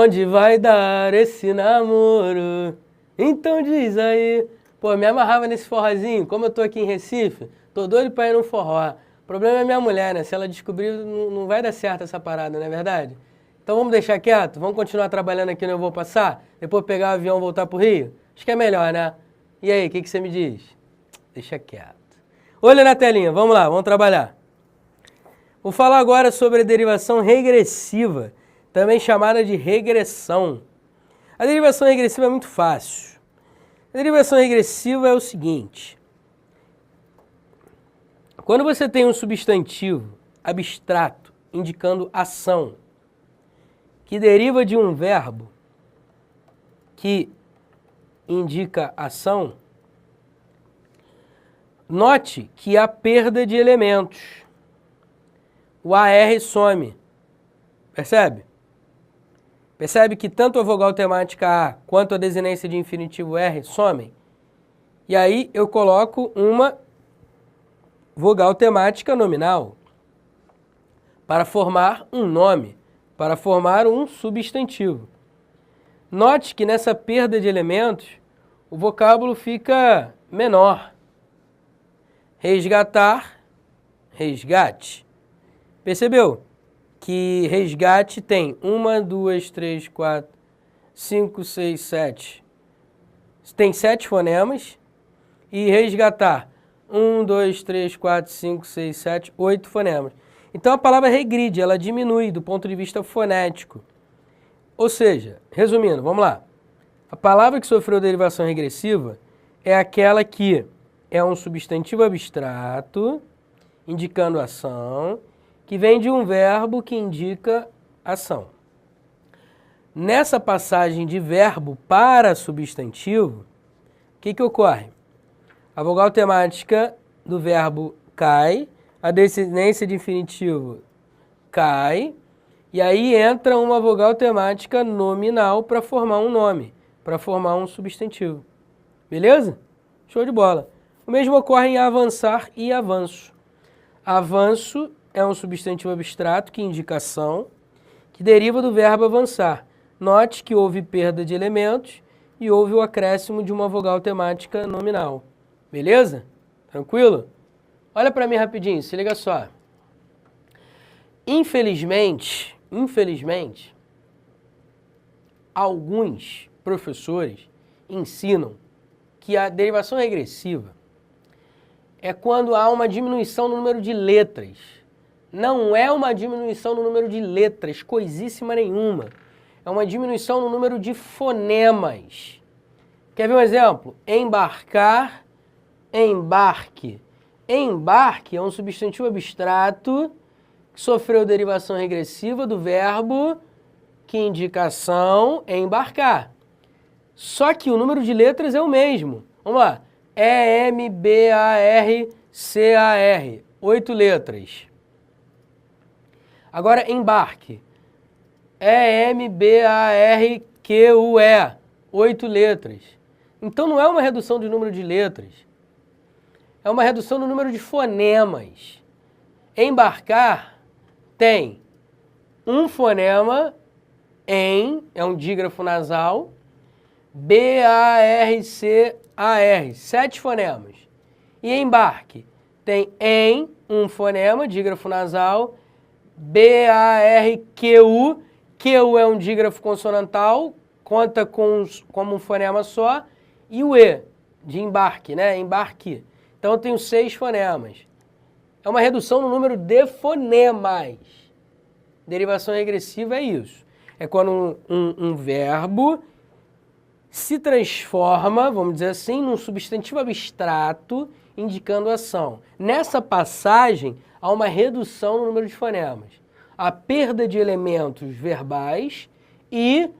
Aonde vai dar esse namoro? Então diz aí. Pô, me amarrava nesse forrozinho. Como eu tô aqui em Recife, tô doido pra ir num forró. O problema é minha mulher, né? Se ela descobrir, não vai dar certo essa parada, não é verdade? Então vamos deixar quieto? Vamos continuar trabalhando aqui no Eu Vou Passar? Depois pegar o avião e voltar pro Rio? Acho que é melhor, né? E aí, o que você me diz? Deixa quieto. Olha na telinha, vamos lá, vamos trabalhar. Vou falar agora sobre a derivação regressiva, também chamada de regressão. A derivação regressiva é muito fácil. A derivação regressiva é o seguinte. Quando você tem um substantivo abstrato indicando ação, que deriva de um verbo que indica ação, note que há perda de elementos. O AR some. Percebe? Percebe que tanto a vogal temática A quanto a desinência de infinitivo R somem? E aí eu coloco uma vogal temática nominal para formar um nome, para formar um substantivo. Note que nessa perda de elementos, o vocábulo fica menor. Resgatar, resgate. Percebeu que resgate tem 1, 2, 3, 4, 5, 6, 7. Tem 7 fonemas. E resgatar 1, 2, 3, 4, 5, 6, 7, 8 fonemas. Então a palavra regride, ela diminui do ponto de vista fonético. Ou seja, resumindo, vamos lá. A palavra que sofreu derivação regressiva é aquela que é um substantivo abstrato, indicando ação, que vem de um verbo que indica ação. Nessa passagem de verbo para substantivo, o que ocorre? A vogal temática do verbo cai, a desinência de infinitivo cai, e aí entra uma vogal temática nominal para formar um nome, para formar um substantivo. Beleza? Show de bola. O mesmo ocorre em avançar e avanço. Avanço é um substantivo abstrato que indica ação, que deriva do verbo avançar. Note que houve perda de elementos e houve o acréscimo de uma vogal temática nominal. Beleza? Tranquilo? Olha para mim rapidinho, se liga só. Infelizmente, alguns professores ensinam que a derivação regressiva é quando há uma diminuição no número de letras. Não é uma diminuição no número de letras, coisíssima nenhuma. É uma diminuição no número de fonemas. Quer ver um exemplo? Embarcar, embarque. Embarque é um substantivo abstrato que sofreu derivação regressiva do verbo que indica ação é embarcar. Só que o número de letras é o mesmo. Vamos lá. E-M-B-A-R-C-A-R. 8 letras. Agora, embarque. E-M-B-A-R-Q-U-E. 8 letras. Então, não é uma redução de número de letras. É uma redução no número de fonemas. Embarcar tem um fonema, em, é um dígrafo nasal, B-A-R-C-A-R, 7 fonemas. E embarque tem em, um fonema, dígrafo nasal, B-A-R-Q-U, Q-U é um dígrafo consonantal, conta como um fonema só, e o E, de embarque, né? Embarque. Então eu tenho 6 fonemas. É uma redução no número de fonemas. Derivação regressiva é isso. É quando um verbo se transforma, vamos dizer assim, num substantivo abstrato indicando ação. Nessa passagem, há uma redução no número de fonemas. A perda de elementos verbais e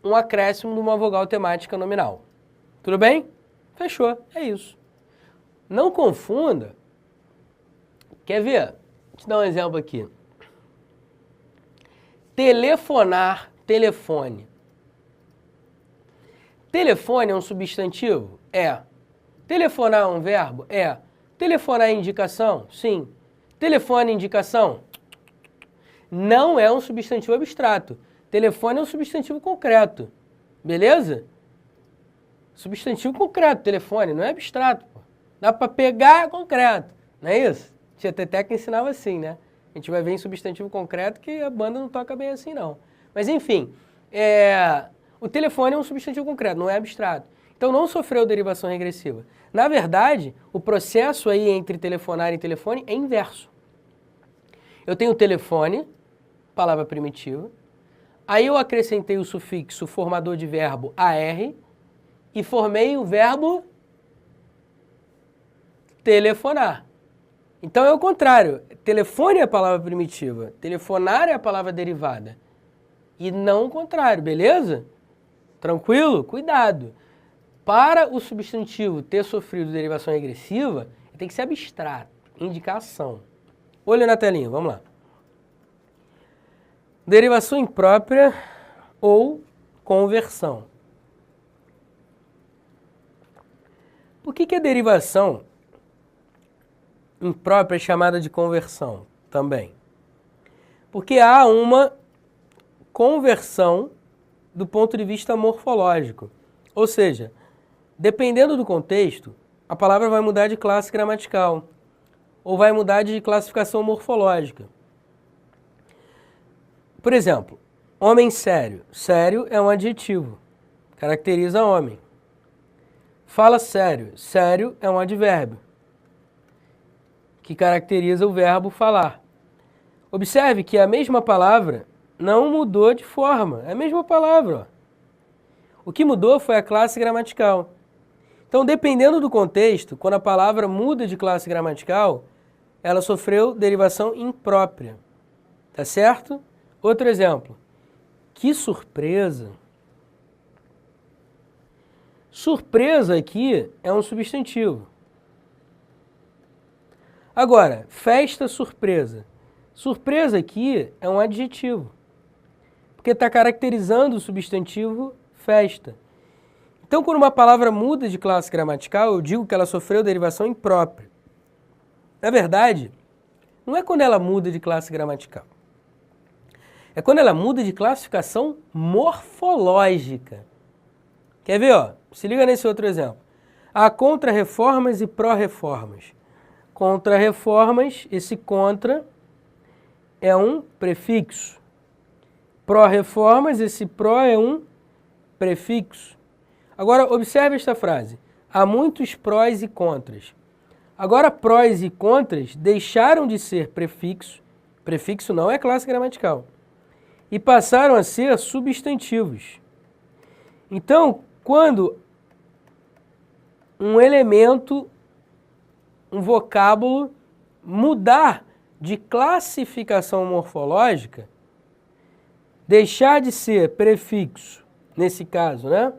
um acréscimo de uma vogal temática nominal. Tudo bem? Fechou. É isso. Não confunda. Quer ver? Vou te dar um exemplo aqui. Telefonar, telefone. Telefone é um substantivo? É. Telefonar é um verbo? É. Telefonar é indicação? Sim. Telefone é indicação? Não é um substantivo abstrato. Telefone é um substantivo concreto, beleza? Substantivo concreto, telefone, não é abstrato. Pô. Dá para pegar, é concreto, não é isso? Tia Teté que ensinava assim, né? A gente vai ver em substantivo concreto que a banda não toca bem assim, não. Mas enfim, o telefone é um substantivo concreto, não é abstrato. Então não sofreu derivação regressiva. Na verdade, o processo aí entre telefonar e telefone é inverso. Eu tenho telefone, palavra primitiva, aí eu acrescentei o sufixo formador de verbo AR e formei o verbo telefonar. Então é o contrário, telefone é a palavra primitiva, telefonar é a palavra derivada. E não o contrário, beleza? Tranquilo? Cuidado. Para o substantivo ter sofrido derivação regressiva, tem que ser abstrato, indicação. Olha na telinha, vamos lá. Derivação imprópria ou conversão. Por que a derivação imprópria é chamada de conversão também? Porque há uma conversão do ponto de vista morfológico. Ou seja, dependendo do contexto, a palavra vai mudar de classe gramatical ou vai mudar de classificação morfológica. Por exemplo, homem sério. Sério é um adjetivo, caracteriza homem. Fala sério. Sério é um advérbio, que caracteriza o verbo falar. Observe que a mesma palavra não mudou de forma, é a mesma palavra. Ó. O que mudou foi a classe gramatical. Então, dependendo do contexto, quando a palavra muda de classe gramatical, ela sofreu derivação imprópria. Tá certo? Outro exemplo. Que surpresa! Surpresa aqui é um substantivo. Agora, festa surpresa. Surpresa aqui é um adjetivo, porque está caracterizando o substantivo festa. Então, quando uma palavra muda de classe gramatical, eu digo que ela sofreu derivação imprópria. Na verdade, não é quando ela muda de classe gramatical. É quando ela muda de classificação morfológica. Quer ver? Ó? Se liga nesse outro exemplo. Há contra-reformas e pró-reformas. Contra-reformas, esse contra é um prefixo. Pró-reformas, esse pró é um prefixo. Agora, observe esta frase. Há muitos prós e contras. Agora, prós e contras deixaram de ser prefixo. Prefixo não é classe gramatical. E passaram a ser substantivos. Então, quando um elemento, um vocábulo, mudar de classificação morfológica, deixar de ser prefixo, nesse caso, né?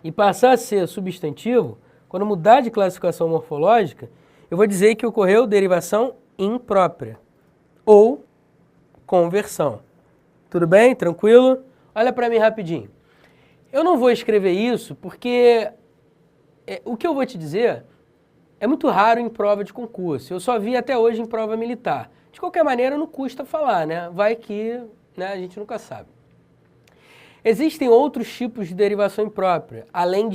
E passar a ser substantivo, quando mudar de classificação morfológica, eu vou dizer que ocorreu derivação imprópria ou conversão. Tudo bem? Tranquilo? Olha para mim rapidinho. Eu não vou escrever isso porque o que eu vou te dizer é muito raro em prova de concurso. Eu só vi até hoje em prova militar. De qualquer maneira, não custa falar, né? Vai que, né, a gente nunca sabe. Existem outros tipos de derivação imprópria, além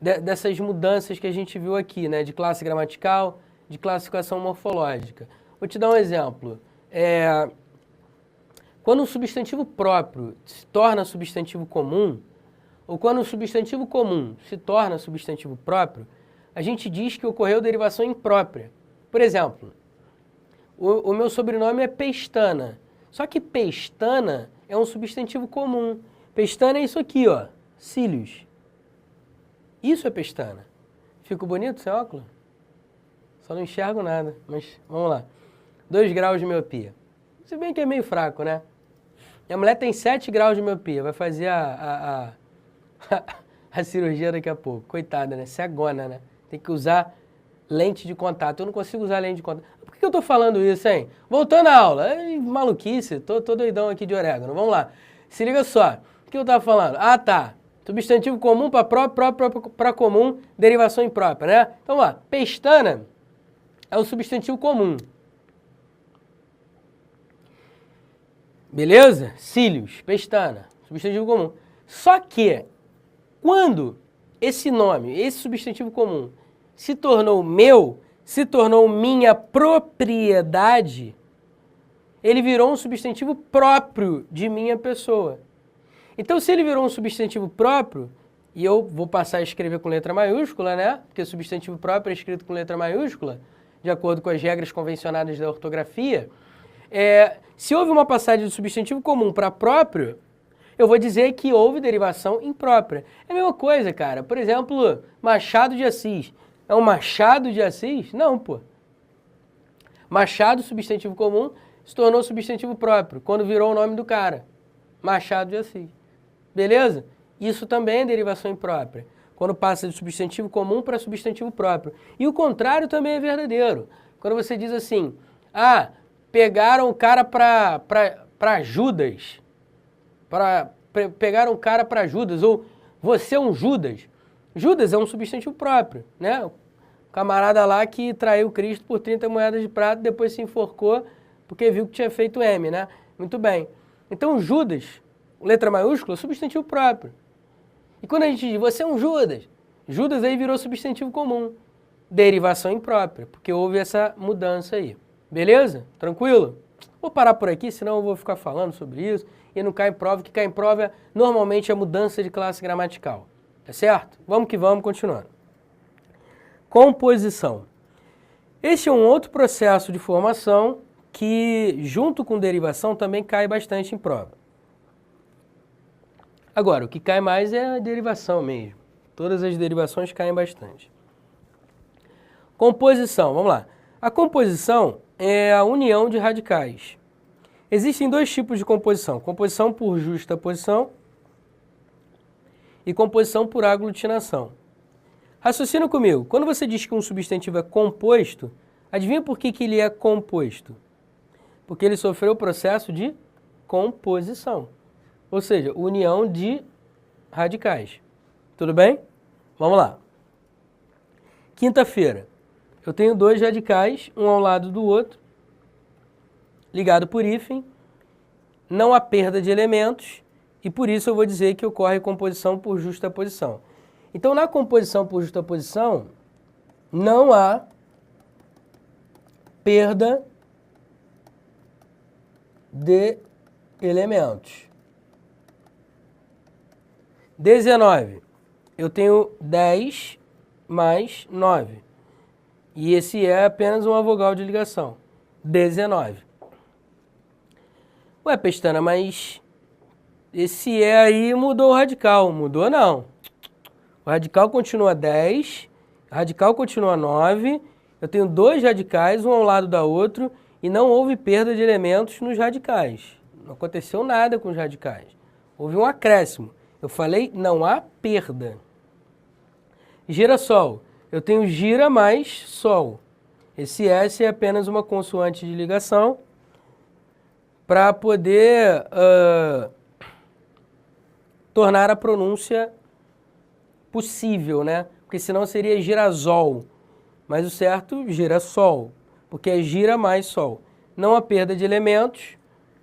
dessas mudanças que a gente viu aqui, né? De classe gramatical, de classificação morfológica. Vou te dar um exemplo. Quando um substantivo próprio se torna substantivo comum, ou quando um substantivo comum se torna substantivo próprio, a gente diz que ocorreu derivação imprópria. Por exemplo, o meu sobrenome é Pestana. Só que Pestana é um substantivo comum. Pestana é isso aqui, ó, cílios. Isso é pestana. Fico bonito sem óculos? Só não enxergo nada, mas vamos lá. 2 graus de miopia. Se bem que é meio fraco, né? Minha mulher tem 7 graus de miopia, vai fazer a cirurgia daqui a pouco. Coitada, né? Cegona, né? Tem que usar lente de contato. Eu não consigo usar lente de contato. Por que eu tô falando isso, hein? Voltando à aula. Maluquice, tô doidão aqui de orégano. Vamos lá. Se liga só. O que eu tava falando? Ah, tá. Substantivo comum para próprio, para comum, derivação imprópria, né? Então, ó, pestana é um substantivo comum. Beleza? Cílios, pestana, substantivo comum. Só que, quando esse nome, esse substantivo comum, se tornou meu, se tornou minha propriedade, ele virou um substantivo próprio de minha pessoa. Então, se ele virou um substantivo próprio, e eu vou passar a escrever com letra maiúscula, né? Porque substantivo próprio é escrito com letra maiúscula, de acordo com as regras convencionadas da ortografia. Se houve uma passagem do substantivo comum para próprio, eu vou dizer que houve derivação imprópria. É a mesma coisa, cara. Por exemplo, Machado de Assis. É um Machado de Assis? Não, pô. Machado, substantivo comum, se tornou substantivo próprio, quando virou o nome do cara. Machado de Assis. Beleza? Isso também é derivação imprópria, quando passa de substantivo comum para substantivo próprio. E o contrário também é verdadeiro. Quando você diz assim, pegaram o cara para Judas, pegaram o cara para Judas, ou você é um Judas. Judas é um substantivo próprio, né? O camarada lá que traiu Cristo por 30 moedas de prata, depois se enforcou porque viu que tinha feito M, né? Muito bem. Então, Judas, letra maiúscula, substantivo próprio. E quando a gente diz, você é um Judas, Judas aí virou substantivo comum. Derivação imprópria, porque houve essa mudança aí. Beleza? Tranquilo? Vou parar por aqui, senão eu vou ficar falando sobre isso e não cai em prova, que cai em prova normalmente é mudança de classe gramatical. Tá certo? Vamos que vamos, continuando. Composição. Este é um outro processo de formação que, junto com derivação, também cai bastante em prova. Agora, o que cai mais é a derivação mesmo. Todas as derivações caem bastante. Composição, vamos lá. A composição é a união de radicais. Existem dois tipos de composição. Composição por justaposição e composição por aglutinação. Raciocina comigo. Quando você diz que um substantivo é composto, adivinha por que ele é composto? Porque ele sofreu o processo de composição. Ou seja, união de radicais. Tudo bem? Vamos lá. Quinta-feira. Eu tenho dois radicais, um ao lado do outro, ligado por hífen. Não há perda de elementos e por isso eu vou dizer que ocorre composição por justaposição. Então, na composição por justaposição, não há perda de elementos. 19. Eu tenho 10 mais 9. E esse é apenas uma vogal de ligação. 19. Ué, Pestana, mas esse é aí mudou o radical. Mudou não. O radical continua 10, o radical continua 9. Eu tenho dois radicais, um ao lado da outro, e não houve perda de elementos nos radicais. Não aconteceu nada com os radicais. Houve um acréscimo. Eu falei, não há perda. Girassol. Eu tenho gira mais sol. Esse S é apenas uma consoante de ligação para poder tornar a pronúncia possível, né? Porque senão seria girasol. Mas o certo, girassol, porque é gira mais sol. Não há perda de elementos,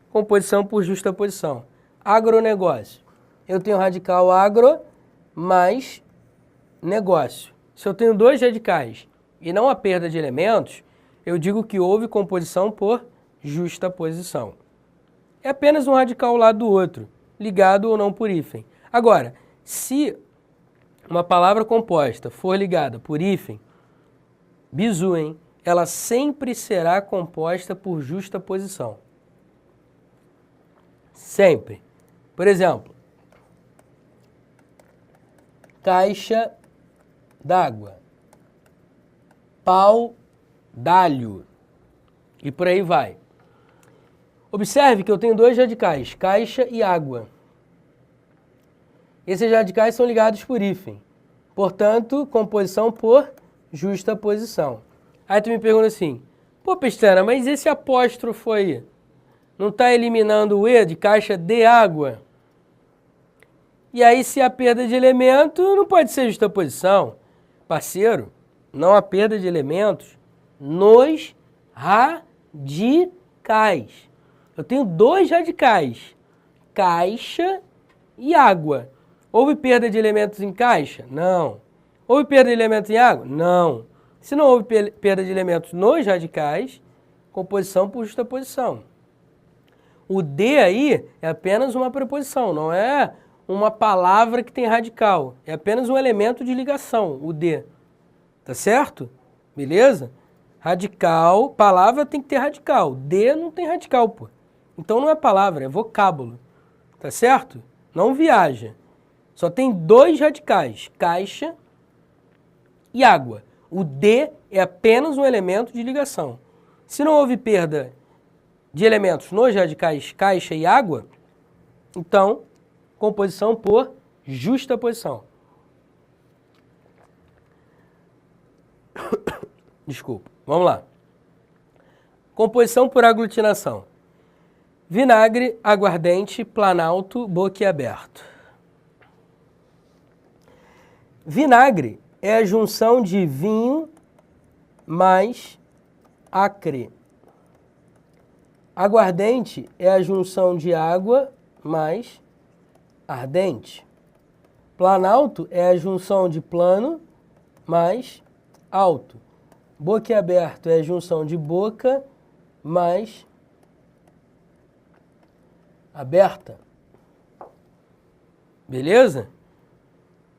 composição por justaposição. Agronegócio. Eu tenho radical agro mais negócio. Se eu tenho dois radicais e não há perda de elementos, eu digo que houve composição por justaposição. É apenas um radical ao lado do outro, ligado ou não por hífen. Agora, se uma palavra composta for ligada por hífen, bizu, hein? Ela sempre será composta por justaposição. Sempre. Por exemplo, caixa d'água, pau d'alho e por aí vai. Observe que eu tenho dois radicais, caixa e água. Esses radicais são ligados por hífen. Portanto, composição por justaposição. Aí tu me pergunta assim, pô, Pestana, mas esse apóstrofo aí não está eliminando o E de caixa de água? E aí, se há perda de elemento, não pode ser justaposição. Parceiro, não há perda de elementos nos radicais. Eu tenho dois radicais, caixa e água. Houve perda de elementos em caixa? Não. Houve perda de elementos em água? Não. Se não houve perda de elementos nos radicais, composição por justaposição. O D aí é apenas uma preposição, não é uma palavra que tem radical. É apenas um elemento de ligação, o D. Tá certo? Beleza? Radical, palavra tem que ter radical. D não tem radical, pô. Então não é palavra, é vocábulo. Tá certo? Não viaja. Só tem dois radicais, caixa e água. O D é apenas um elemento de ligação. Se não houve perda de elementos nos radicais caixa e água, então, composição por justaposição. Desculpa, vamos lá. Composição por aglutinação. Vinagre, aguardente, planalto, boquiaberto. Vinagre é a junção de vinho mais acre. Aguardente é a junção de água mais ardente. Planalto é a junção de plano mais alto. Boquiaberto é a junção de boca mais aberta. Beleza?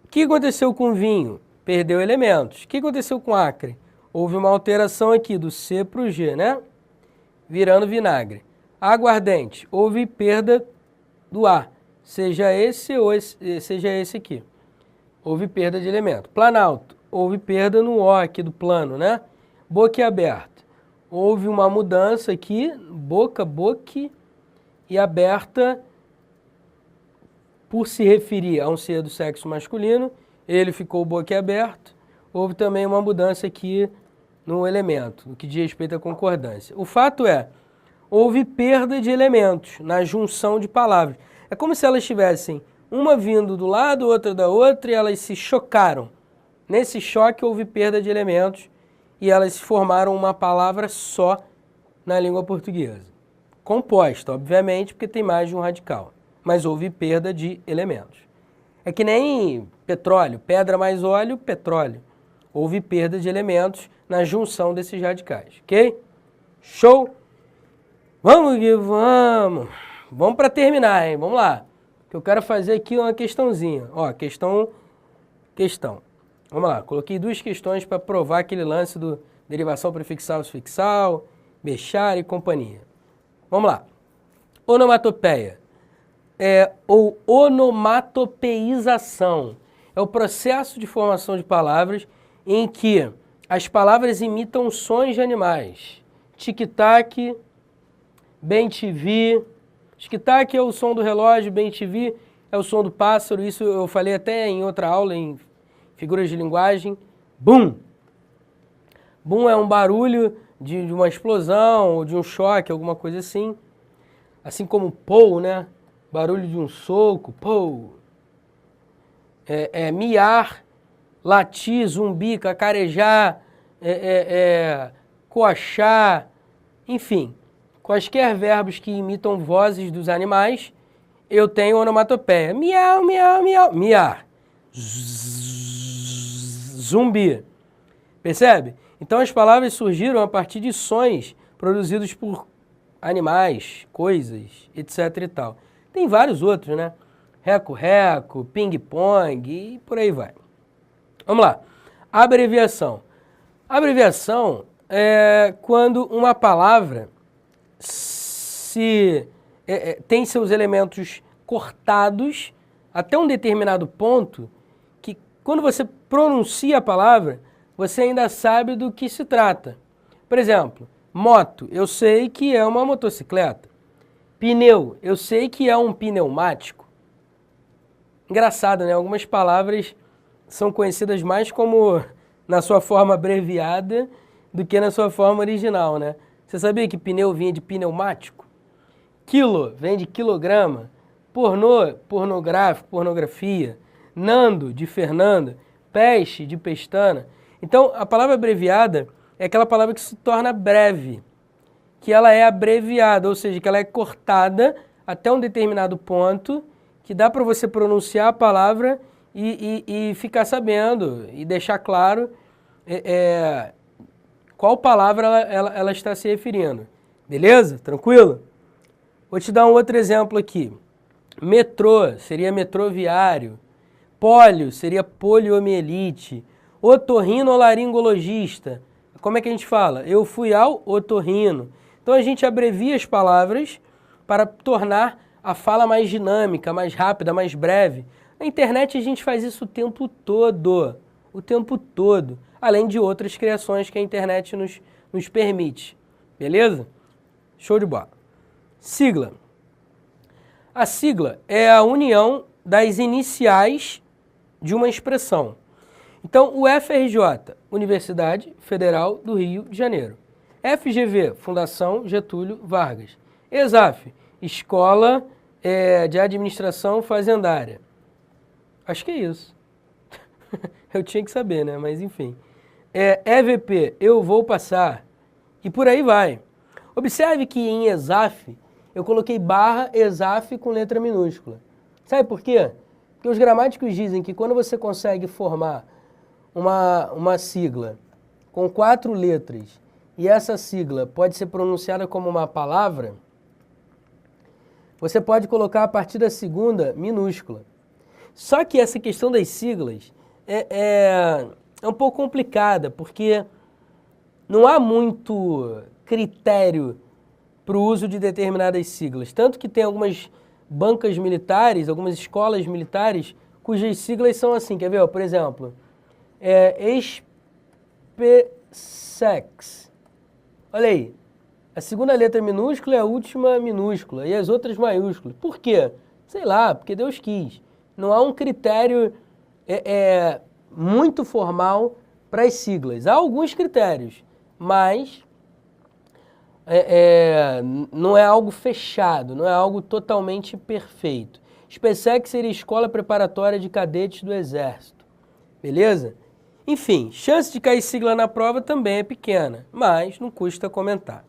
O que aconteceu com o vinho? Perdeu elementos. O que aconteceu com o acre? Houve uma alteração aqui do C para o G, né? Virando vinagre. Aguardente. Houve perda do A. Seja esse ou seja esse aqui. Houve perda de elemento. Planalto. Houve perda no O aqui do plano, né? Boquiaberto. Houve uma mudança aqui. Boca, boque e aberta. Por se referir a um ser do sexo masculino, ele ficou boquiaberto. Houve também uma mudança aqui no elemento, no que diz respeito à concordância. O fato é, houve perda de elementos na junção de palavras. É como se elas estivessem uma vindo do lado, outra da outra, e elas se chocaram. Nesse choque houve perda de elementos e elas formaram uma palavra só na língua portuguesa. Composta, obviamente, porque tem mais de um radical. Mas houve perda de elementos. É que nem petróleo, pedra mais óleo, petróleo. Houve perda de elementos na junção desses radicais, ok? Show? Vamos que vamos! Vamos para terminar, hein? Vamos lá. Que eu quero fazer aqui uma questãozinha. Ó, questão. Vamos lá, coloquei duas questões para provar aquele lance do derivação prefixal, sufixal, Béchar e companhia. Vamos lá. Onomatopeia. Ou onomatopeização. É o processo de formação de palavras em que as palavras imitam sons de animais. Tic-tac, bem-te-vi. Tic-tac é o som do relógio, bem-te-vi é o som do pássaro. Isso eu falei até em outra aula, em figuras de linguagem. Bum! Bum é um barulho de uma explosão ou de um choque, alguma coisa assim. Assim como pou, né? Barulho de um soco, pou. Miar, latir, zumbi, cacarejar, coachar, enfim. Quaisquer verbos que imitam vozes dos animais, eu tenho onomatopeia. Miau, miau, miau. Miar. Zumbi. Percebe? Então as palavras surgiram a partir de sons produzidos por animais, coisas, etc e tal. Tem vários outros, né? Reco-reco, ping-pong e por aí vai. Vamos lá. Abreviação. Abreviação é quando uma palavra tem seus elementos cortados até um determinado ponto que quando você pronuncia a palavra, você ainda sabe do que se trata. Por exemplo, moto, eu sei que é uma motocicleta. Pneu, eu sei que é um pneumático. Engraçado, né? Algumas palavras são conhecidas mais como na sua forma abreviada do que na sua forma original, né? Você sabia que pneu vinha de pneumático? Quilo vem de quilograma. Pornô, pornográfico, pornografia. Nando, de Fernanda. Peixe, de pestana. Então, a palavra abreviada é aquela palavra que se torna breve, que ela é abreviada, ou seja, que ela é cortada até um determinado ponto, que dá para você pronunciar a palavra e ficar sabendo e deixar claro qual palavra ela está se referindo. Beleza? Tranquilo? Vou te dar um outro exemplo aqui. Metrô seria metroviário. Pólio seria poliomielite. Otorrinolaringologista. Como é que a gente fala? Eu fui ao otorrino. Então a gente abrevia as palavras para tornar a fala mais dinâmica, mais rápida, mais breve. Na internet a gente faz isso o tempo todo. O tempo todo. Além de outras criações que a internet nos permite. Beleza? Show de bola. Sigla. A sigla é a união das iniciais de uma expressão. Então, o FRJ, Universidade Federal do Rio de Janeiro. FGV, Fundação Getúlio Vargas. ESAF, Escola de Administração Fazendária. Acho que é isso. Eu tinha que saber, né? Mas enfim. EVP, Eu Vou Passar. E por aí vai. Observe que em ESAF, eu coloquei barra ESAF com letra minúscula. Sabe por quê? Porque os gramáticos dizem que quando você consegue formar uma sigla com 4 letras e essa sigla pode ser pronunciada como uma palavra, você pode colocar a partir da segunda minúscula. Só que essa questão das siglas é um pouco complicada, porque não há muito critério para o uso de determinadas siglas. Tanto que tem algumas bancas militares, algumas escolas militares, cujas siglas são assim, quer ver? Por exemplo, SPSEX. Olha aí, a segunda letra minúscula é a última minúscula e as outras maiúsculas. Por quê? Sei lá, porque Deus quis. Não há um critério muito formal para as siglas. Há alguns critérios, mas não é algo fechado, não é algo totalmente perfeito. SPSEX seria Escola Preparatória de Cadetes do Exército. Beleza? Enfim, chance de cair sigla na prova também é pequena, mas não custa comentar.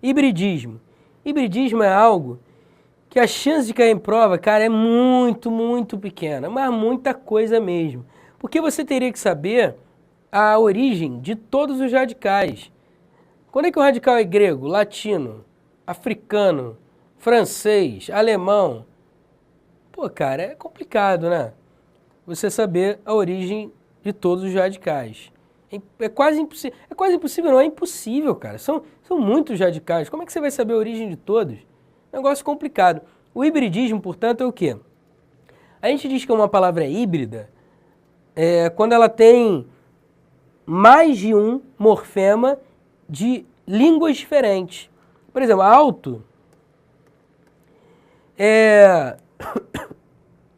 Hibridismo. Hibridismo é algo que a chance de cair em prova, cara, é muito, muito pequena, mas muita coisa mesmo. Porque você teria que saber a origem de todos os radicais. Quando é que o radical é grego, latino, africano, francês, alemão? Pô, cara, é complicado, né? Você saber a origem de todos os radicais. É quase impossível, não é impossível, cara. São muitos radicais. Como é que você vai saber a origem de todos? Negócio complicado. O hibridismo, portanto, é o quê? A gente diz que uma palavra é híbrida quando ela tem mais de um morfema de línguas diferentes. Por exemplo, alto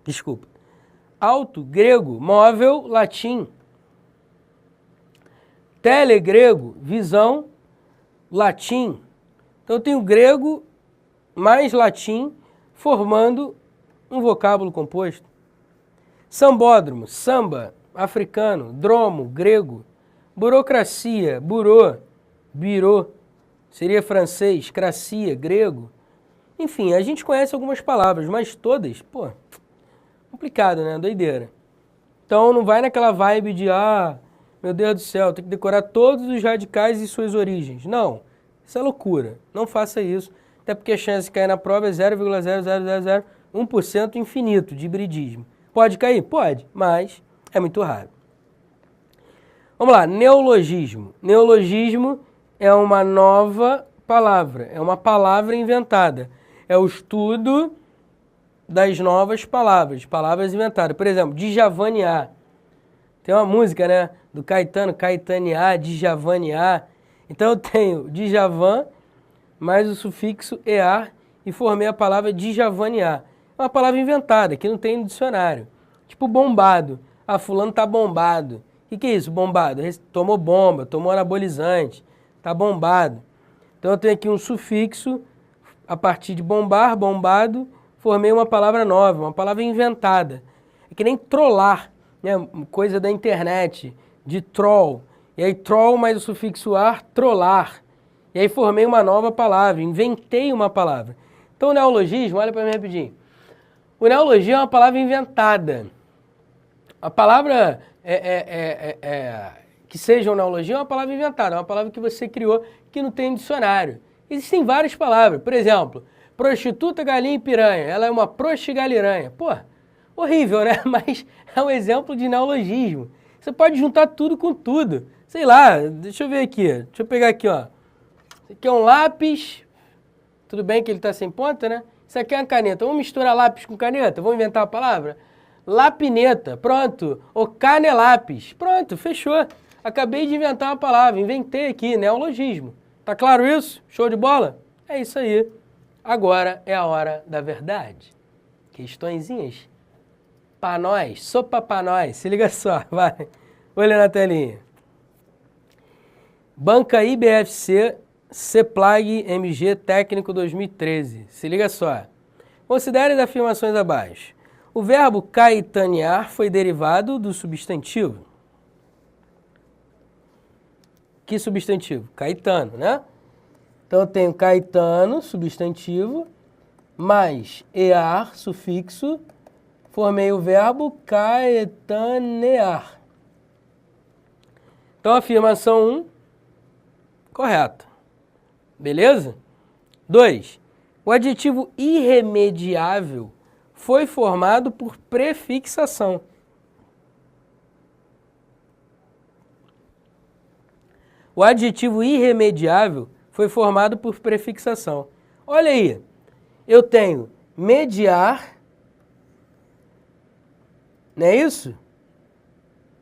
desculpa. Alto, grego, móvel, latim. Tele, grego, visão, latim. Então eu tenho grego mais latim formando um vocábulo composto. Sambódromo, samba, africano, dromo, grego. Burocracia, burô, birô, seria francês, cracia, grego. Enfim, a gente conhece algumas palavras, mas todas, pô, complicado, né? Doideira. Então não vai naquela vibe de, meu Deus do céu, tem que decorar todos os radicais e suas origens. Não, isso é loucura. Não faça isso, até porque a chance de cair na prova é 0,0001% infinito de hibridismo. Pode cair? Pode, mas é muito raro. Vamos lá, neologismo. Neologismo é uma nova palavra, é uma palavra inventada. É o estudo das novas palavras, palavras inventadas. Por exemplo, djavanear. Tem uma música, né, do Caetano, Caetanear, djavanear. Então eu tenho djavan mais o sufixo ear e formei a palavra djavanear. É uma palavra inventada, que não tem no dicionário. Tipo bombado. Fulano tá bombado. O que é isso, bombado? Tomou bomba, tomou anabolizante, tá bombado. Então eu tenho aqui um sufixo, a partir de bombar, bombado, formei uma palavra nova, uma palavra inventada. É que nem trollar, né? Coisa da internet, de troll. E aí troll mais o sufixo ar, trollar. E aí formei uma nova palavra, inventei uma palavra. Então o neologismo, olha para mim rapidinho. O neologismo é uma palavra inventada. A palavra que seja um neologismo é uma palavra inventada, é uma palavra que você criou que não tem dicionário. Existem várias palavras. Por exemplo, prostituta, galinha e piranha. Ela é uma proxigaliranha. Pô, horrível, né? Mas é um exemplo de neologismo. Você pode juntar tudo com tudo. Sei lá, deixa eu ver aqui. Deixa eu pegar aqui, ó. Isso aqui é um lápis. Tudo bem que ele está sem ponta, né? Isso aqui é uma caneta. Vamos misturar lápis com caneta? Vamos inventar a palavra? Lapineta. Pronto. O canelápis. Pronto, fechou. Acabei de inventar uma palavra. Inventei aqui, neologismo. Tá claro isso? Show de bola? É isso aí. Agora é a hora da verdade. Questõezinhas? Pra nós. Sopa pra nós. Se liga só, vai. Olha na telinha. Banca IBFC CEPLAG MG Técnico 2013. Se liga só. Considere as afirmações abaixo. O verbo caetanear foi derivado do substantivo. Que substantivo? Caetano, né? Então eu tenho Caetano, substantivo, mais ear, sufixo, formei o verbo caetanear. Então afirmação 1, correta. Beleza? 2. O adjetivo irremediável foi formado por prefixação. O adjetivo irremediável foi formado por prefixação. Olha aí, eu tenho mediar, não é isso?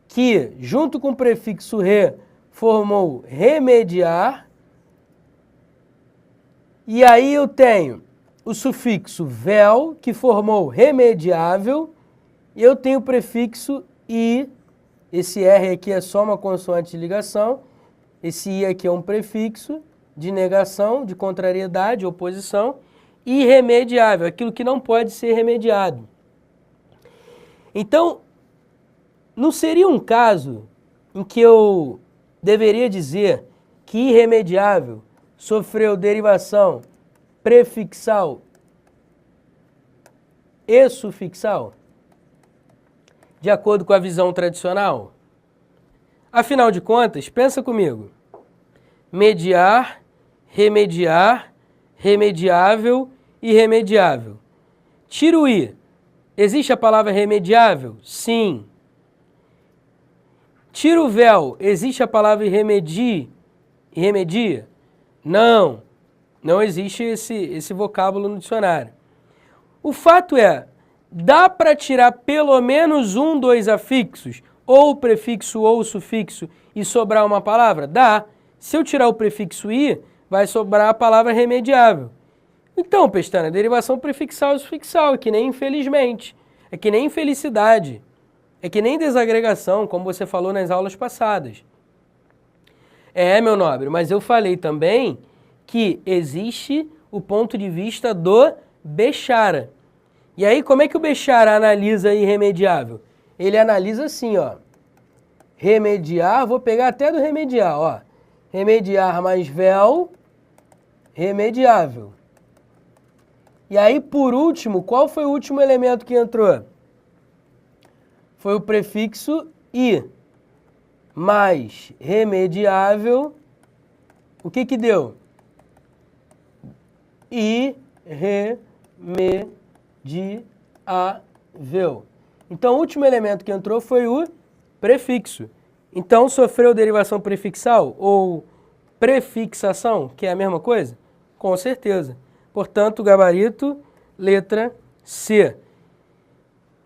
Que, junto com o prefixo re, formou remediar. E aí eu tenho o sufixo vel, que formou remediável. E eu tenho o prefixo i. Esse R aqui é só uma consoante de ligação. Esse i aqui é um prefixo de negação, de contrariedade, oposição. Irremediável, aquilo que não pode ser remediado. Então, não seria um caso em que eu deveria dizer que irremediável sofreu derivação prefixal e sufixal, de acordo com a visão tradicional? Afinal de contas, pensa comigo. Mediar, remediar, remediável e irremediável. Tira o i. Existe a palavra remediável? Sim. Tira o vel. Existe a palavra irremedia? Não. Não existe esse vocábulo no dicionário. O fato é, dá para tirar pelo menos um, dois afixos, ou o prefixo ou o sufixo, e sobrar uma palavra? Dá. Se eu tirar o prefixo i, vai sobrar a palavra remediável. Então, Pestana, derivação prefixal e sufixal, é que nem infelizmente, é que nem infelicidade, é que nem desagregação, como você falou nas aulas passadas. É, meu nobre, mas eu falei também que existe o ponto de vista do Bechara. E aí, como é que o Bechara analisa irremediável? Ele analisa assim, ó. Remediar, vou pegar até do remediar, ó. Remediar mais vel, remediável. E aí, por último, qual foi o último elemento que entrou? Foi o prefixo i. Mais remediável, o que que deu? Irremediável. Então, o último elemento que entrou foi o prefixo. Então, sofreu derivação prefixal ou prefixação, que é a mesma coisa? Com certeza. Portanto, gabarito, letra C.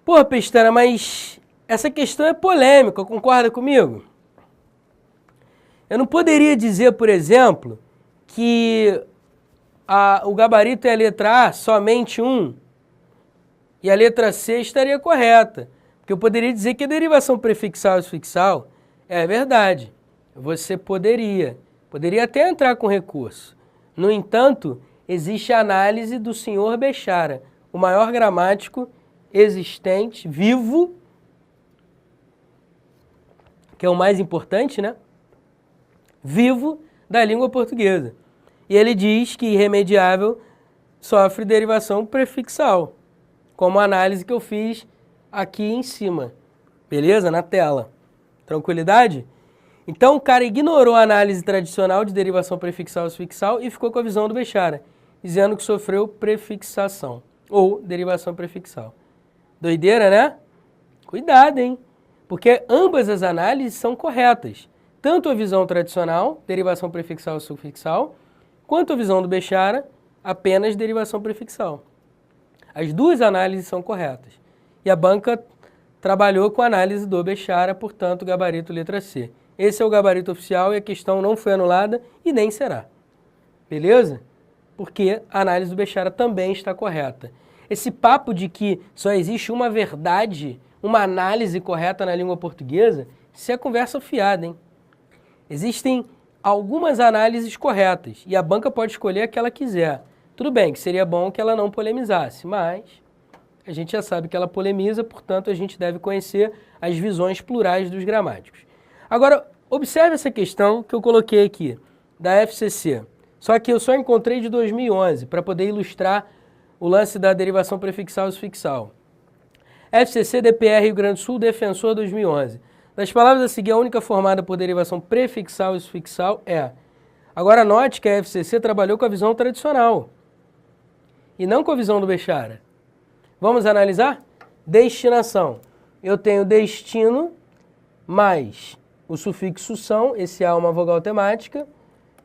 Pô, Pestana, mas essa questão é polêmica, concorda comigo? Eu não poderia dizer, por exemplo, que o gabarito é a letra A, somente um, e a letra C estaria correta. Porque eu poderia dizer que a derivação prefixal e sufixal é verdade. Você poderia até entrar com recurso. No entanto, existe a análise do senhor Bechara, o maior gramático existente, vivo, que é o mais importante, né? Vivo da língua portuguesa. E ele diz que irremediável sofre derivação prefixal, como a análise que eu fiz aqui em cima. Beleza? Na tela. Tranquilidade? Então o cara ignorou a análise tradicional de derivação prefixal e sufixal e ficou com a visão do Bechara, dizendo que sofreu prefixação ou derivação prefixal. Doideira, né? Cuidado, hein? Porque ambas as análises são corretas. Tanto a visão tradicional, derivação prefixal e sufixal, quanto a visão do Bechara, apenas derivação prefixal. As duas análises são corretas. E a banca trabalhou com a análise do Bechara, portanto, gabarito letra C. Esse é o gabarito oficial e a questão não foi anulada e nem será. Beleza? Porque a análise do Bechara também está correta. Esse papo de que só existe uma verdade, uma análise correta na língua portuguesa, isso é conversa fiada, hein? Existem algumas análises corretas e a banca pode escolher a que ela quiser. Tudo bem que seria bom que ela não polemizasse, mas a gente já sabe que ela polemiza, portanto a gente deve conhecer as visões plurais dos gramáticos. Agora, observe essa questão que eu coloquei aqui, da FCC. Só que eu só encontrei de 2011, para poder ilustrar o lance da derivação prefixal e sufixal. FCC, DPR, Rio Grande do Sul, Defensor 2011. Das palavras a seguir, a única formada por derivação prefixal e sufixal é... Agora note que a FCC trabalhou com a visão tradicional e não com a visão do Bechara. Vamos analisar? Destinação. Eu tenho destino mais o sufixo são, esse A é uma vogal temática,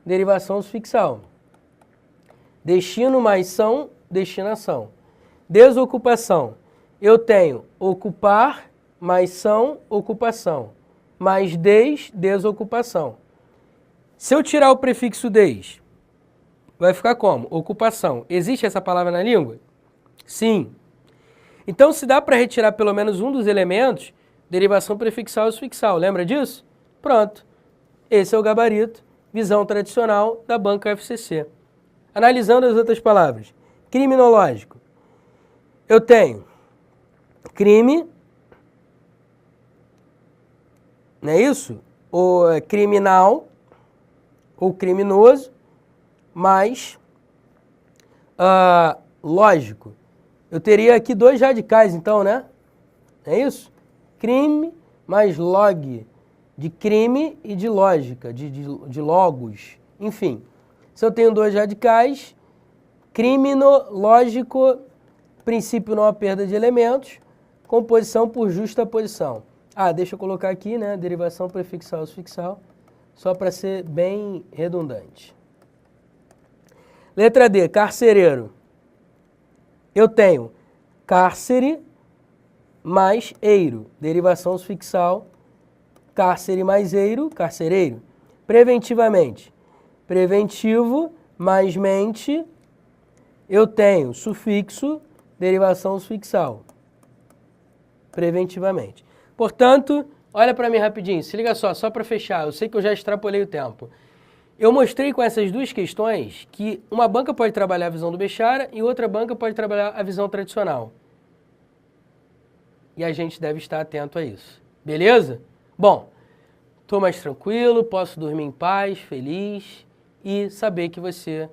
derivação sufixal. Destino mais são, destinação. Desocupação. Eu tenho ocupar mais são, ocupação. Mais desocupação. Se eu tirar o prefixo des, vai ficar como? Ocupação. Existe essa palavra na língua? Sim. Então, se dá para retirar pelo menos um dos elementos, derivação prefixal e sufixal. Lembra disso? Pronto. Esse é o gabarito, visão tradicional da banca FCC. Analisando as outras palavras. Criminológico. Eu tenho crime, não é isso? Ou criminal, ou criminoso, mais lógico. Eu teria aqui dois radicais, então, né? É isso? Crime mais log, de crime e de lógica, de logos. Enfim, se eu tenho dois radicais, criminológico, princípio não há perda de elementos, composição por justa posição. Deixa eu colocar aqui, né? Derivação prefixal e sufixal, só para ser bem redundante. Letra D, carcereiro. Eu tenho cárcere mais eiro, derivação sufixal, cárcere mais eiro, carcereiro. Preventivamente, preventivo mais mente, eu tenho sufixo, derivação sufixal, preventivamente. Portanto, olha para mim rapidinho, se liga só para fechar, eu sei que eu já extrapolei o tempo. Eu mostrei com essas duas questões que uma banca pode trabalhar a visão do Bechara e outra banca pode trabalhar a visão tradicional. E a gente deve estar atento a isso. Beleza? Bom, estou mais tranquilo, posso dormir em paz, feliz e saber que você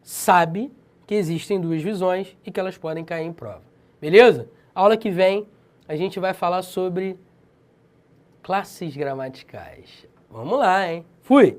sabe que existem duas visões e que elas podem cair em prova. Beleza? Aula que vem a gente vai falar sobre classes gramaticais. Vamos lá, hein? Fui!